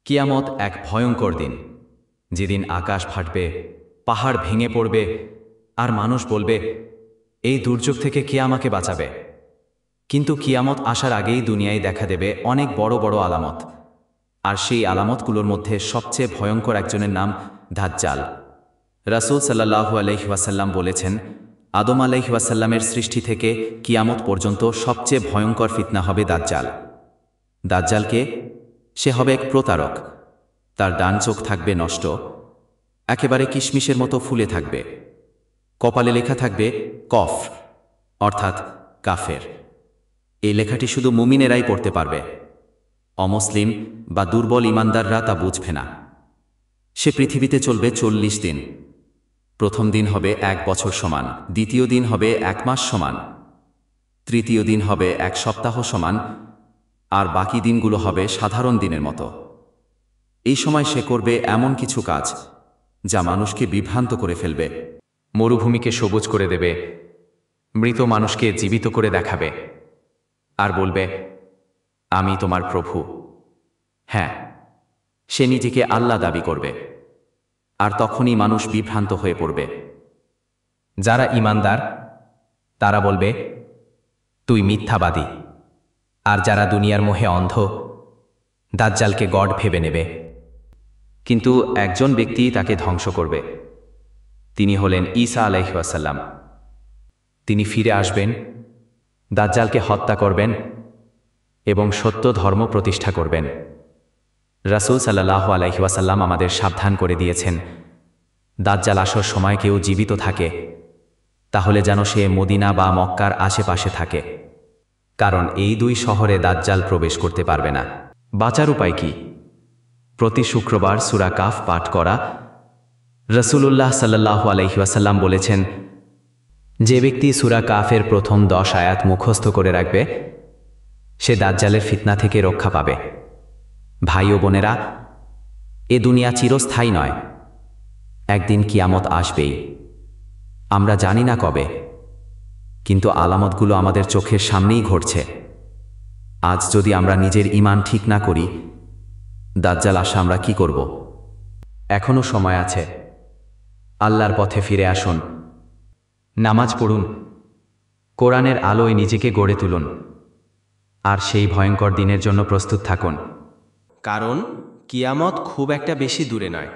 কিয়ামত এক ভয়ঙ্কর দিন, যেদিন আকাশ ফাটবে, পাহাড় ভেঙে পড়বে, আর মানুষ বলবে, এই দুর্যোগ থেকে কে আমাকে বাঁচাবে? কিন্তু কিয়ামত আসার আগেই দুনিয়ায় দেখা দেবে অনেক বড় বড় আলামত, আর সেই আলামতগুলোর মধ্যে সবচেয়ে ভয়ঙ্কর একজনের নাম দাজ্জাল। রাসূল সাল্লাল্লাহু আলাইহি ওয়াসাল্লাম বলেছেন, আদম আলাইহি ওয়াসাল্লামের সৃষ্টি থেকে কিয়ামত পর্যন্ত সবচেয়ে ভয়ঙ্কর ফিতনা হবে দাজ্জাল। দাজ্জালকে সে হবে এক প্রতারক। তার ডান চোখ থাকবে নষ্ট, একেবারে কিশমিশের মতো ফুলে থাকবে। কপালে লেখা থাকবে কফ, অর্থাৎ কাফের। এই লেখাটি শুধু মুমিনেরাই পড়তে পারবে, অমুসলিম বা দুর্বল ইমানদাররা তা বুঝবে না। সে পৃথিবীতে চলবে 40 দিন। প্রথম দিন হবে 1 বছর সমান, দ্বিতীয় দিন হবে 1 মাস সমান, তৃতীয় দিন হবে 1 সপ্তাহ সমান, আর বাকি দিনগুলো হবে সাধারণ দিনের মতো। এই সময় সে করবে এমন কিছু কাজ যা মানুষকে বিভ্রান্ত করে ফেলবে। মরুভূমিকে সবুজ করে দেবে, মৃত মানুষকে জীবিত করে দেখাবে, আর বলবে, আমি তোমার প্রভু। হ্যাঁ, সে নিজেকে আল্লাহ দাবি করবে, আর তখনই মানুষ বিভ্রান্ত হয়ে পড়বে। যারা ঈমানদার তারা বলবে, তুই মিথ্যাবাদী। আর যারা দুনিয়ার মোহে অন্ধ, দাজ্জালকে গড ভেবে নেবে। কিন্তু একজন ব্যক্তি তাকে ধ্বংস করবে। তিনি হলেন ঈসা আলাইহিস সালাম। তিনি ফিরে আসবেন, দাজ্জালকে হত্যা করবেন এবং সত্য ধর্ম প্রতিষ্ঠা করবেন। রাসূল সাল্লাল্লাহু আলাইহি ওয়াসাল্লাম আমাদের সাবধান করে দিয়েছেন, দাজ্জাল আসার সময় কেউ জীবিত থাকে, তাহলে যেন সে মদিনা বা মক্কার আশেপাশে থাকে, কারণ এই 2 শহরে দাজ্জাল প্রবেশ করতে পারবে না। বাঁচার উপায় কি? প্রতি শুক্রবার সূরা কাফ পাঠ করা। রাসূলুল্লাহ সাল্লাল্লাহু আলাইহি ওয়াসাল্লাম বলেছেন, যে ব্যক্তি সূরা কাফের প্রথম 10 আয়াত মুখস্থ করে রাখবে, সে দাজ্জালের ফিতনা থেকে রক্ষা পাবে। ভাই ও বোনেরা, এ দুনিয়া চিরস্থায়ী নয়, একদিন কিয়ামত আসবেই। আমরা জানি না কবে, কিন্তু আলামতগুলো আমাদের চোখের সামনেই ঘটছে। আজ যদি আমরা নিজের ঈমান ঠিক না করি, দাজ্জাল আসা আমরা কি করব? এখনো সময় আছে। আল্লাহর পথে ফিরে আসুন, নামাজ পড়ুন, কোরআনের আলোয় নিজেকে গড়ে তুলুন, আর সেই ভয়ঙ্কর দিনের জন্য প্রস্তুত থাকুন। কারণ কিয়ামত খুব একটা বেশি দূরে নয়।